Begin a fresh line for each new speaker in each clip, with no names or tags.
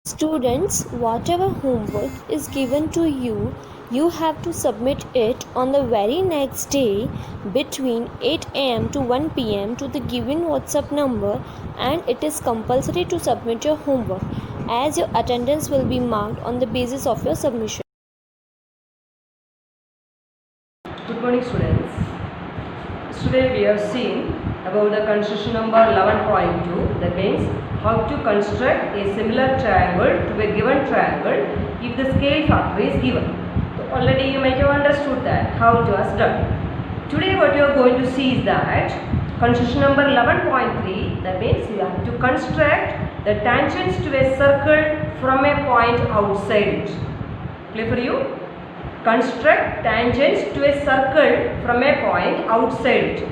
Students, whatever homework is given to you, you have to submit it on the very next day between 8 am to 1 pm to the given WhatsApp number, and it is compulsory to submit your homework as your attendance will be marked on the basis of your submission.
Good morning, students. Today we have seen about the construction number 11.2, that means how to construct a similar triangle to a given triangle if the scale factor is given. So already you might have understood that how it was done. Today what you are going to see is that construction number 11.3, that means you have to construct the tangents to a circle from a point outside it. Clear for you? Construct tangents to a circle from a point outside it.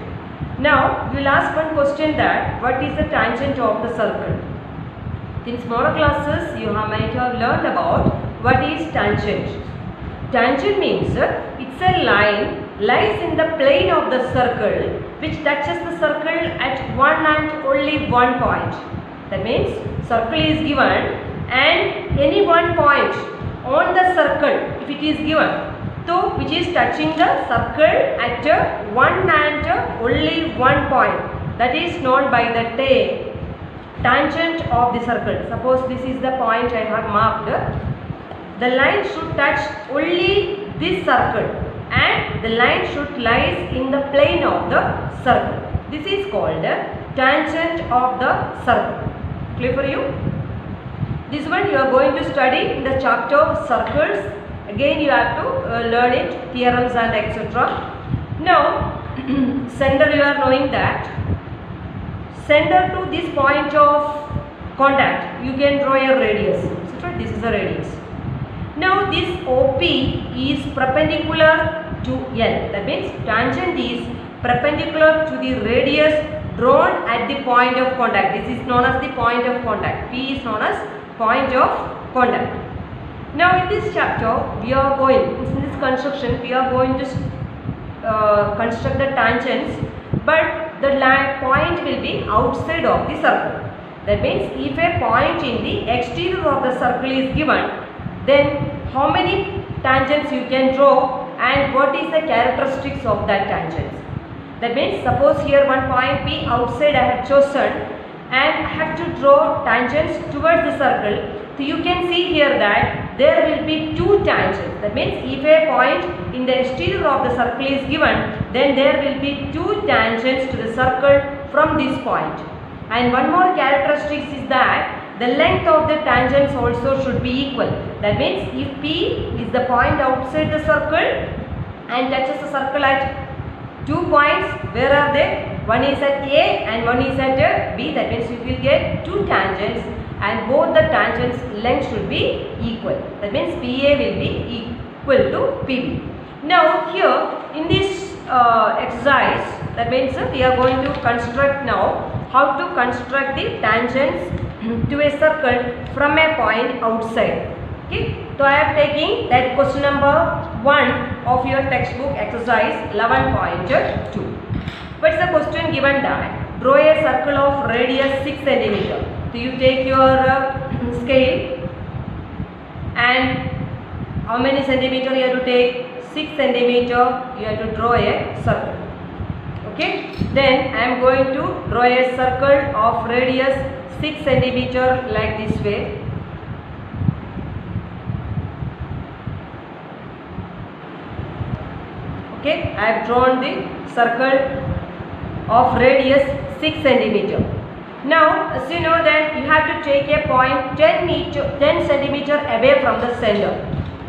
Now we will ask one question, that what is the tangent of the circle? In smaller classes you might have learned about what is tangent. Tangent means it's a line lies in the plane of the circle which touches the circle at one and only one point. That means circle is given and any one point on the circle, if it is given, so which is touching the circle at one and only one point, that is known by the tangent of the circle. Suppose this is the point I have marked. The line should touch only this circle and the line should lie in the plane of the circle. This is called tangent of the circle. Clear for you? This one you are going to study in the chapter of circles. Again you have to learn it, theorems and etc. Now center, you are knowing that center to this point of contact you can draw a radius. So this is a radius. Now this OP is perpendicular to L. That means tangent is perpendicular to the radius drawn at the point of contact. This is known as the point of contact. P is known as point of contact. Now in this chapter we are going, in this construction we are going to construct the tangents, but the point will be outside of the circle. That means if a point in the exterior of the circle is given, then how many tangents you can draw and what is the characteristics of that tangents. That means suppose here one point P outside I have chosen and I have to draw tangents towards the circle. So you can see here that there will be two tangents. That means if a point in the exterior of the circle is given, then there will be two tangents to the circle from this point. And one more characteristic is that the length of the tangents also should be equal. That means if P is the point outside the circle and touches the circle at 2 points, where are they? One is at A and one is at B. That means you will get two tangents and both the tangents length should be equal. That means PA will be equal to PB. Now here in this exercise, that means we are going to construct now how to construct the tangents to a circle from a point outside. Okay. So I am taking that question number 1 of your textbook exercise 11.2. What's the question given? That draw a circle of radius 6 cm. So you take your scale and how many centimeter you have to take? 6 centimeter you have to draw a circle. Okay. Then I am going to draw a circle of radius 6 centimeter like this way. Okay. I have drawn the circle of radius 6 centimeter. Now, as you know that you have to take a point 10 centimeter away from the center.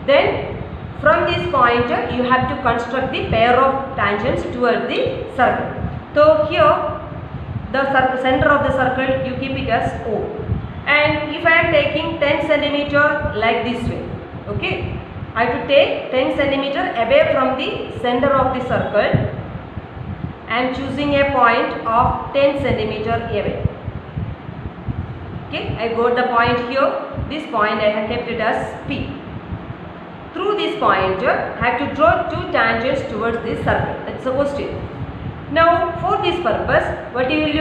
Then from this point you have to construct the pair of tangents towards the circle. So here the center of the circle you keep it as O. And if I am taking 10 centimeter like this way, okay, I have to take 10 centimeter away from the center of the circle. I am choosing a point of 10 centimeter away. Okay, I got the point here. This point I have kept it as P. Through this point I have to draw two tangents towards this circle. That's the question. Now for this purpose, what you will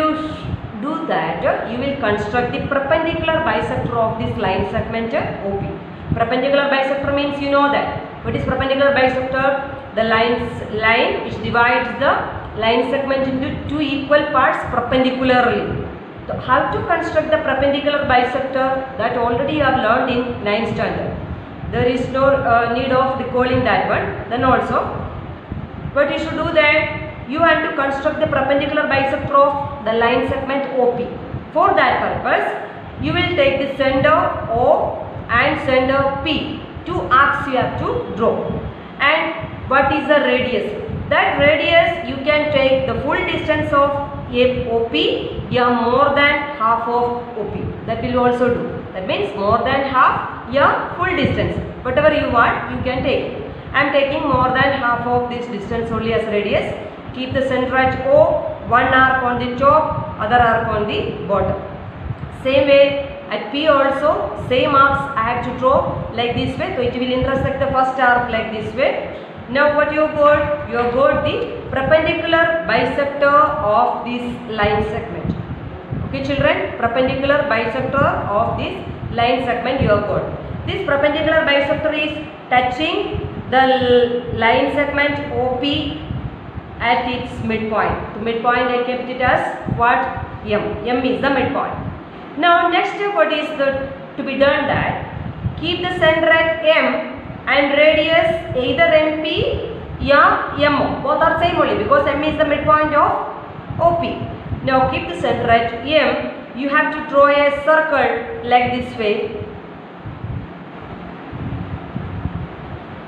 do that, you will construct the perpendicular bisector of this line segment OP. Perpendicular bisector means you know that. What is perpendicular bisector? The line which divides the line segment into two equal parts perpendicularly. So how to construct the perpendicular bisector, that already you have learned in 9th standard. There is no need of recalling that one. Then also, what you should do that you have to construct the perpendicular bisector of the line segment OP. For that purpose, you will take the center O and center P. Two arcs you have to draw. And what is the radius? That radius you can take the full distance of OP, yeah, more than half of OP. That will also do. That means more than half, yeah, full distance. Whatever you want, you can take. I am taking more than half of this distance only as radius. Keep the center at O, one arc on the top, other arc on the bottom. Same way at P also, same arcs I have to draw like this way. So it will intersect the first arc like this way. Now what you got? You have got the perpendicular bisector of this line segment. Okay children, perpendicular bisector of this line segment you have got. This perpendicular bisector is touching the line segment OP at its midpoint. The midpoint I kept it as what? M. M is the midpoint. Now next step what is to be done that keep the center at M and radius either MP or MO. Both are same only because M is the midpoint of OP. Now keep the center at M. You have to draw a circle like this way.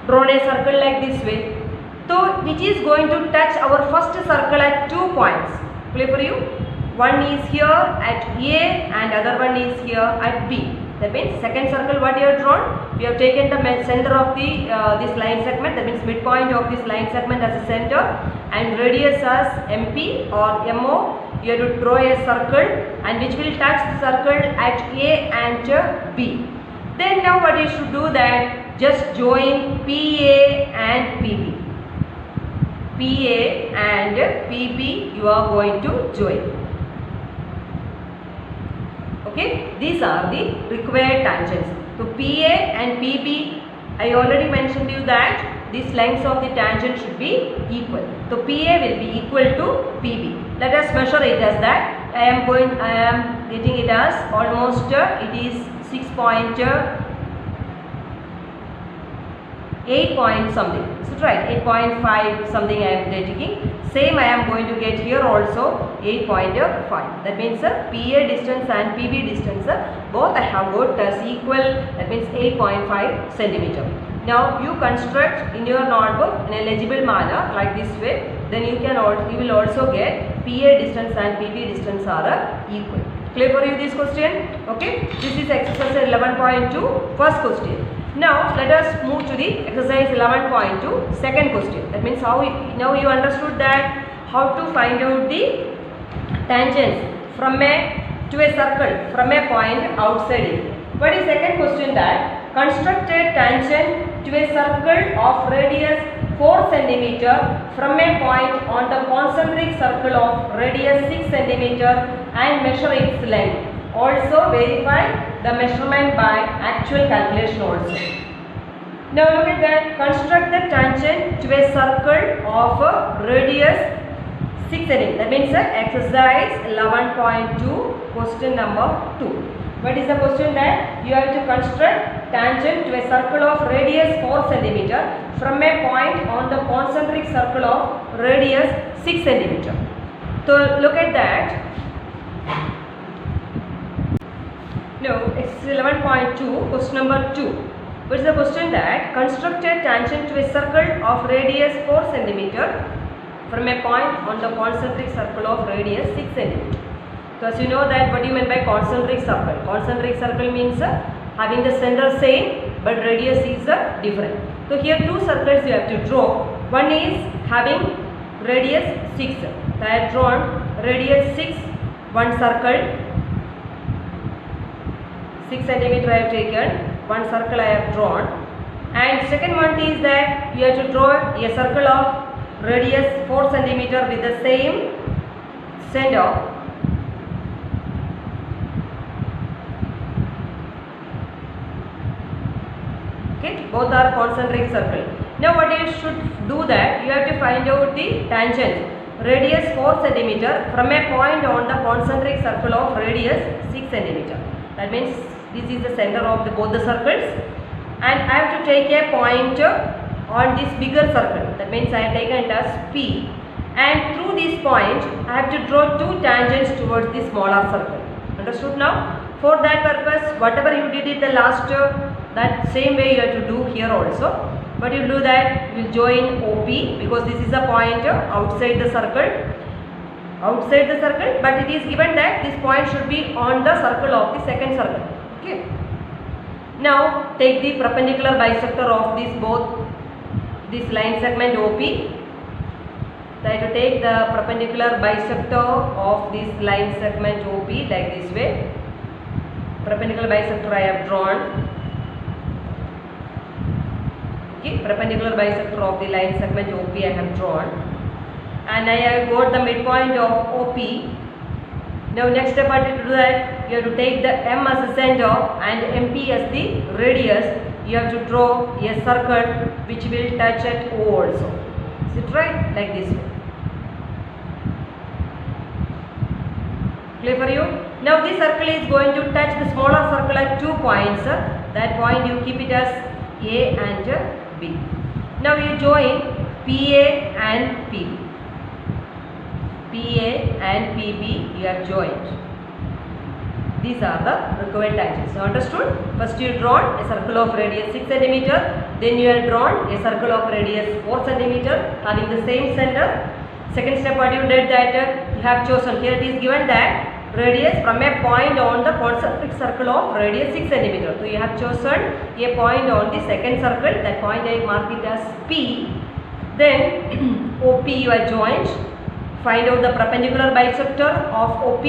Draw a circle like this way. So which is going to touch our first circle at 2 points. Clear for you? One is here at A and other one is here at B. That means second circle what you have drawn, we have taken the center of the this line segment, that means midpoint of this line segment as a center and radius as MP or MO. You have to draw a circle and which will touch the circle at A and B. Then now what you should do that just join PA and PB. PA and PB you are going to join. Okay, these are the required tangents. So PA and PB, I already mentioned you that these lengths of the tangent should be equal. So PA will be equal to PB. Let us measure it as that. I am getting it as almost it is 8 point something. So right, 8.5 something I am taking. Same I am going to get here also 8.5. That means PA distance and PB distance both I have got as equal. That means 8.5 centimeter. Now you construct in your notebook in a legible manner like this way. Then you will also get PA distance and PB distance are equal. Clear for you this question? Okay. This is exercise 11.2 first question. Now let us move to the exercise 11.2 second question. That means now you understood that how to find out the tangents to a circle from a point outside it. What is second question that construct a tangent to a circle of radius 4 cm from a point on the concentric circle of radius 6 cm and measure its length. Also verify the measurement by actual calculation also. Now look at that. Construct the tangent to a circle of radius 6 cm. That means exercise 11.2 question number 2. What is the question that you have to construct tangent to a circle of radius 4 cm from a point on the concentric circle of radius 6 cm. So look at that. No, it's 11.2 question number 2. What is the question that construct a tangent to a circle of radius 4 cm from a point on the concentric circle of radius 6 cm. So as you know that what do you mean by concentric circle? Concentric circle means having the center same but radius is different. So here two circles you have to draw. One is having radius 6. So I have drawn radius 6, one circle. 6 cm I have taken, one circle I have drawn, and second one is that you have to draw a circle of radius 4 cm with the same center Okay, both are concentric circle. Now what you should do that, you have to find out the tangent. Radius 4 centimeter from a point on the concentric circle of radius 6 centimeter. That means this is the center of both the circles, and I have to take a point on this bigger circle. That means I have taken it as P, and through this point I have to draw two tangents towards the smaller circle. Understood now? For that purpose, whatever you did in the last, that same way you have to do here also. But you do that, you will join OP, because this is a point outside the circle. Outside the circle, but it is given that this point should be on the circle of the second circle. Okay. Now take the perpendicular bisector of this line segment OP. Try to take the perpendicular bisector of this line segment OP like this way. Perpendicular bisector I have drawn. Okay, perpendicular bisector of the line segment OP I have drawn, and I have got the midpoint of OP. Now next step I have to do that, you have to take the M as the center and MP as the radius. You have to draw a circle which will touch at O also. Is it right? Like this way. Clear for you? Now this circle is going to touch the smaller circle at 2 points. That point you keep it as A and B. Now you join PA and PB. PA and PB you have joined. These are the required tangents. So understood? First you drawn a circle of radius 6 cm. Then you have drawn a circle of radius 4 cm having the same center. Second step what you did that you have chosen, here it is given that radius from a point on the concentric circle of radius 6 cm. So you have chosen a point on the second circle. That point I mark it as P. Then OP you are joined. Find out the perpendicular bisector of OP,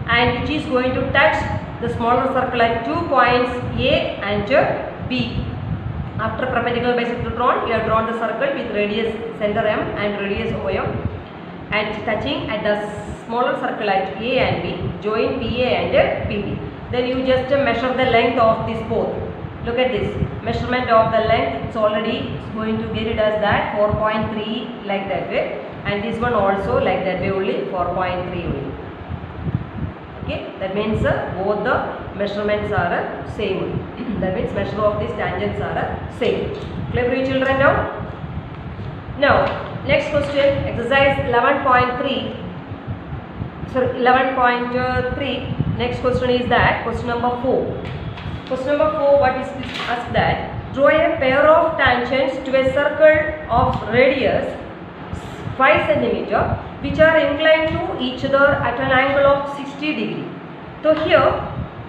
and which is going to touch the smaller circle at 2 points A and B. After perpendicular bisector drawn, you have drawn the circle with radius center M and radius OM, and touching at the smaller circle at A and B, join PA and PB. Then you just measure the length of this both. Look at this measurement of the length. It's already going to get it as that 4.3 like that way, and this one also like that way only 4.3 only. Okay, that means both the measurements are same. That means measure of these tangents are same. Clear for you children now? Now next question, exercise 11.3. So 11.3. Next question is that question number 4. Question number 4, what is this? Ask that draw a pair of tangents to a circle of radius 5 cm which are inclined to each other at an angle of 60 degree. So here,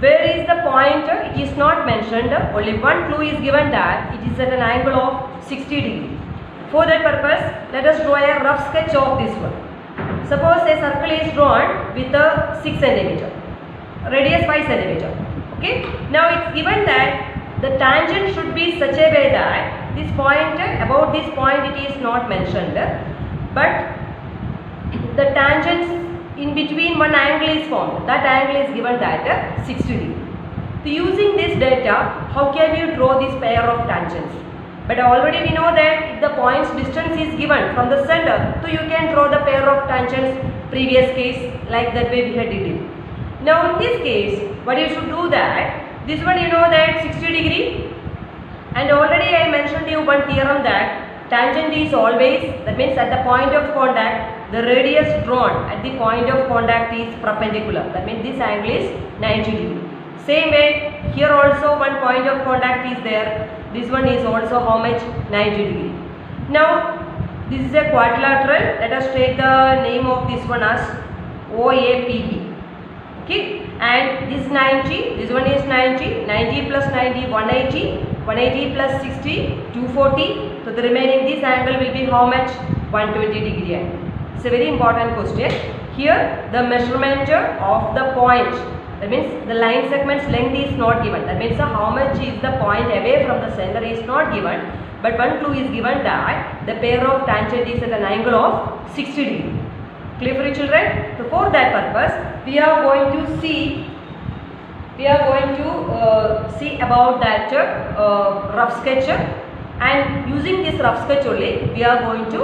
where is the point? It is not mentioned. Only one clue is given that it is at an angle of 60 degree. For that purpose, let us draw a rough sketch of this one. Suppose a circle is drawn with a 6 cm, radius 5 cm. Okay. Now it's given that the tangent should be such a way that this point, about this point it is not mentioned, but the tangents in between one angle is formed. That angle is given that 60 degree. So using this data, how can you draw this pair of tangents? But already we know that if the point's distance is given from the center, so you can draw the pair of tangents previous case like that way we had did it. Now in this case, what you should do that, this one you know that 60 degree, and already I mentioned you one theorem that tangent is always, that means at the point of contact, the radius drawn at the point of contact is perpendicular. That means this angle is 90 degree. Same way, here also one point of contact is there. This one is also how much? 90 degree. Now, this is a quadrilateral. Let us take the name of this one as OAPB. Okay, and this 90, this one is 90, 90 plus 90, 180, 180 plus 60, 240. So the remaining this angle will be how much? 120 degree angle. It's a very important question. Here the measurement of the point, that means the line segment's length is not given. That means how much is the point away from the center is not given. But one clue is given that the pair of tangent is at an angle of 60 degree. Clear for you children? So for that purpose, we are going to see we are going to see about that rough sketch, and using this rough sketch only we are going to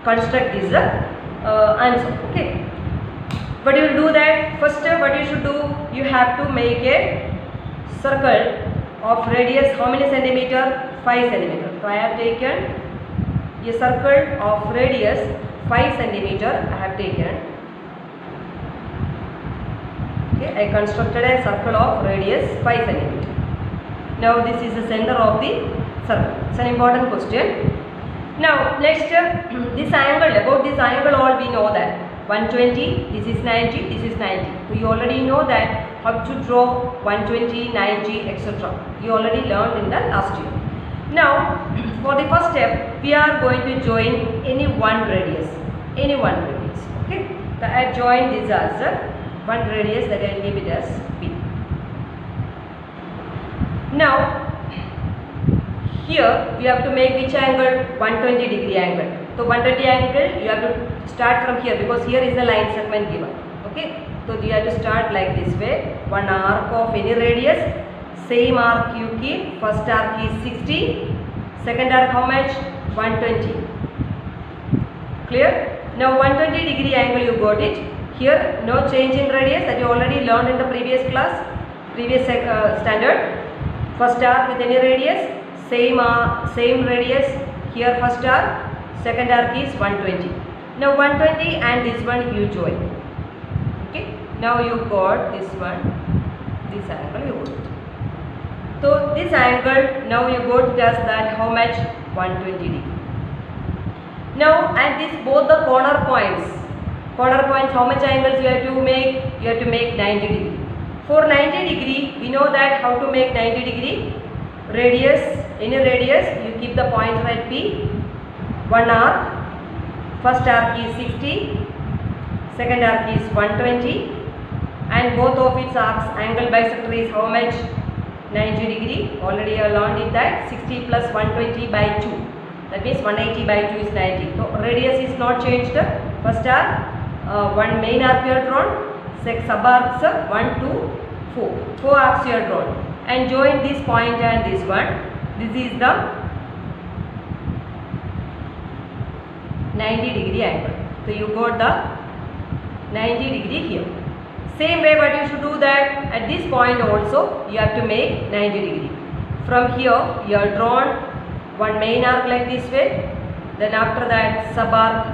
construct this answer. Okay, but you will do that first. What you should do, you have to make a circle of radius how many centimeter? 5 centimeter. So I have taken a circle of radius 5 centimeter. I have taken. Okay, I constructed a circle of radius 5 centimeter. Now this is the center of the circle. It's an important question. Now next, this angle, about this angle all we know that 120, this is 90, this is 90. So you already know that how to draw 120, 90, etc. You already learned in the last year. Now for the first step, we are going to join any one radius. Any one radius. Okay. So I have joined this as one radius, that I will give it as P. Now here we have to make which angle? 120 degree angle. So 120 angle you have to start from here, because here is the line segment given. Okay. So you have to start like this way. One arc of any radius, same arc you keep. First arc is 60. Second arc how much? 120. Clear? Now 120 degree angle you got it. Here no change in radius, that you already learned in the previous class, previous standard. First arc with any radius, same radius. Here first arc, second arc is 120. Now 120 and this one you join. Okay. Now you got this one, this angle you got it. So this angle now you got just that how much? 120 degree. Now at this both the corner points, how much angles you have to make? You have to make 90 degree. For 90 degree, we know that how to make 90 degree. Radius, any radius, you keep the pointer at P. One arc, first arc is 60, second arc is 120, and both of its arcs angle bisector is how much? 90 degree. Already I learned it that 60 plus 120 by 2. That means 180 by 2 is 90. So radius is not changed. First arc, one main arc you have drawn, sub arcs 1, 2, 4. 4 arcs you have drawn, and join this point and this one. This is the 90 degree angle. So you got the 90 degree here. Same way, but you should do that at this point also you have to make 90 degree. From here you have drawn one main arc like this way, then after that sub arc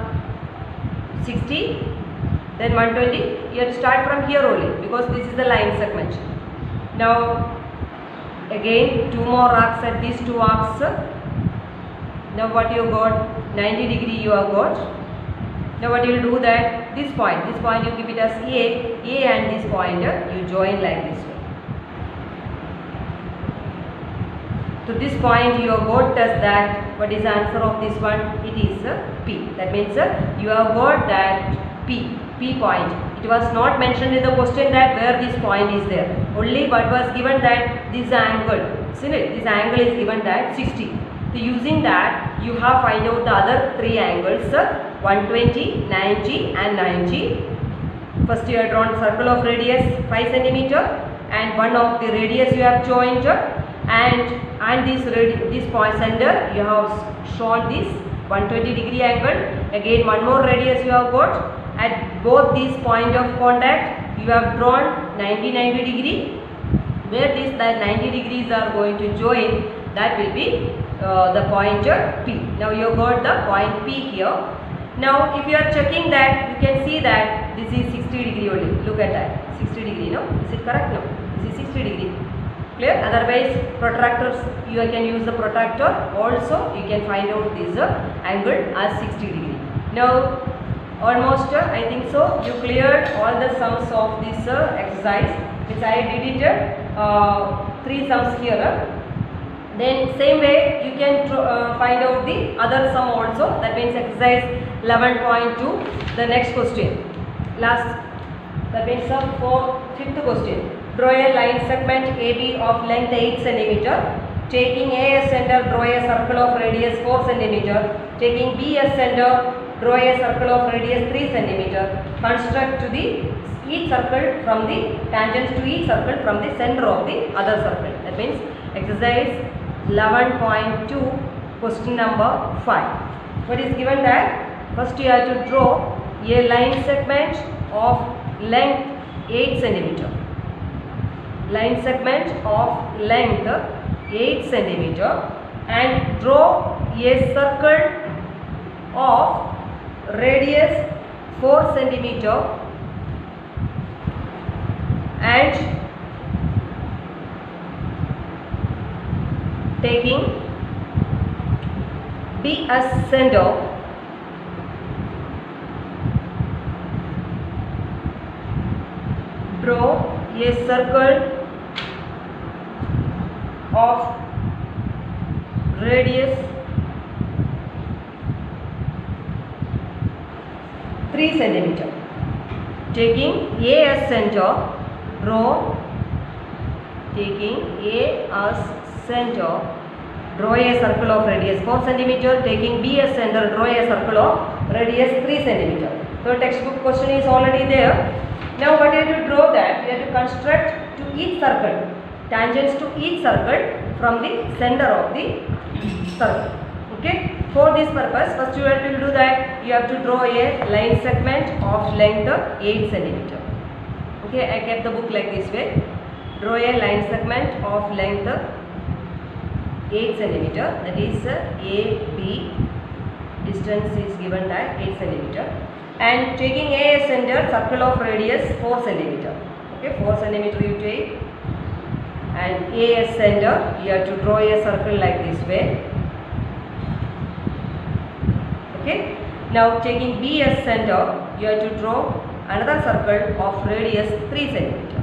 60, then 120. You have to start from here only, because this is the line segment. Now again 2 more arcs at these 2 arcs. Now what you got? 90 degree you have got. Now what you will do that this point you keep it as A and this point you join like this way. To this point you have got as that, what is the answer of this one? It is P. That means you have got that P point. It was not mentioned in the question that where this point is there. Only what was given that this angle. See it? This angle is given that 60. So using that you have find out the other 3 angles, 120, 90 and 90. First you have drawn circle of radius 5 centimeter, and one of the radius you have joined, and this point center you have shown this 120 degree angle. Again one more radius you have got. At both these point of contact you have drawn 90 degree. Where these 90 degrees are going to join, that will be the pointer P. Now you got the point P here. Now if you are checking that, you can see that this is 60 degree only. Look at that, 60 degree. No, is it correct? No, this is 60 degree. Clear? Otherwise protractors, you can use the protractor. Also you can find out this angle as 60 degree. Now almost I think so you cleared all the sums of this exercise, which I did it 3 sums here. Then same way you can find out the other sum also. That means exercise 11.2, the next question. That means for 5th question. Draw a line segment AB of length 8 cm. Taking A as center, draw a circle of radius 4 cm. Taking B as center, draw a circle of radius 3 cm. Construct to the each circle from the tangents to each circle from the center of the other circle. That means exercise 11.2 question number 5. What is given that first you have to draw a line segment of length 8 centimeter. Line segment of length 8 centimeter and draw a circle of radius 4 centimeter and taking B as center, draw a circle of radius 3 centimeter. Taking A as center, draw a circle of radius 4 centimeter. Taking B as center, draw a circle of radius 3 centimeter. So textbook question is already there. Now what you have to draw that? You have to construct to each circle, tangents to each circle from the center of the circle. Okay. For this purpose, first you have to do that. You have to draw a line segment of length 8 centimeter. Okay, I kept the book like this way. Draw a line segment of length 8 centimeter. That is AB. Distance is given that 8 centimeter. And taking A as center, circle of radius 4 centimeter. Okay, 4 centimeter you take. And A as center, you have to draw a circle like this way. Okay. Now taking B as center, you have to draw another circle of radius 3 centimeter.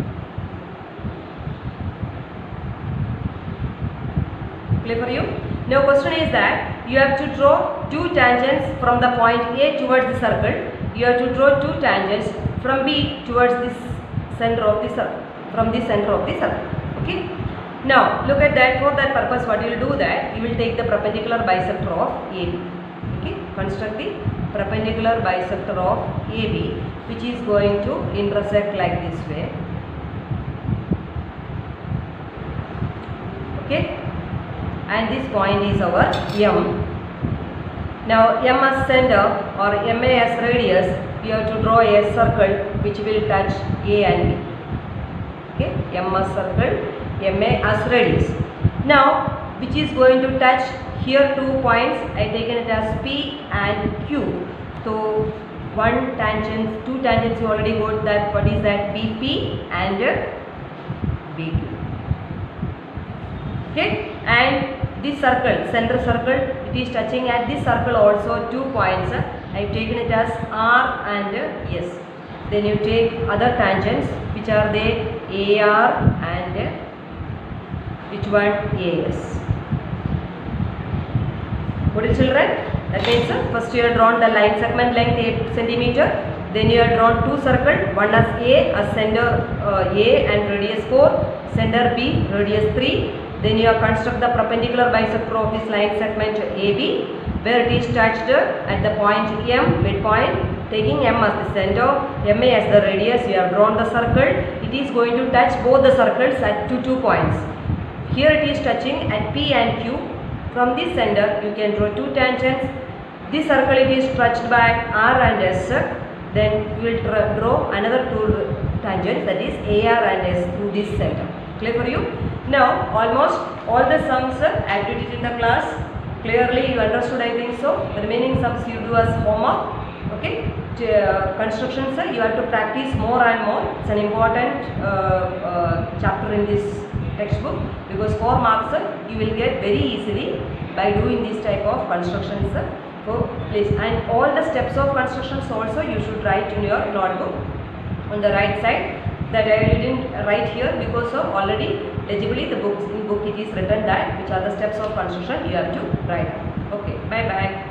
Clear for you? Now question is that you have to draw two tangents from the point A towards the circle. You have to draw two tangents from B towards this center of the circle. From the center of the circle. Okay. Now look at that. For that purpose, what you will do that you will take the perpendicular bisector of AB. Okay. Construct the perpendicular bisector of AB, which is going to intersect like this way. Okay. And this point is our M. Now M as center or MA as radius, we have to draw a circle which will touch A and B. Okay, M as circle, MA as radius. Now which is going to touch here 2 points, I taken it as P and Q. So one tangent, two tangents you already got that. What is that? BP and BQ. Okay, and this circle, center circle, it is touching at this circle also 2 points. I have taken it as R and S. Then you take other tangents, which are they AR and which one? AS. Got it, children? That means first you have drawn the line segment length 8 centimeter. Then you have drawn two circles, one as A as center A and radius 4, center B radius 3. Then you have construct the perpendicular bisector of this line segment AB, where it is touched at the point M, midpoint. Taking M as the center, MA as the radius, you have drawn the circle. It is going to touch both the circles at 2 points. Here it is touching at P and Q. From this center, you can draw two tangents. This circle it is touched by R and S. Then you will draw another two tangents, that is AR and S, through this center. Clear for you? Now almost all the sums activities in the class clearly you understood, I think so. The remaining sums you do as homework. Okay, constructions you have to practice more and more. It's an important chapter in this textbook, because 4 marks you will get very easily by doing this type of constructions. So please, and all the steps of constructions also you should write in your notebook on the right side. That I didn't write here because of already legibly the book it is written that which are the steps of construction you have to write. Okay, bye bye.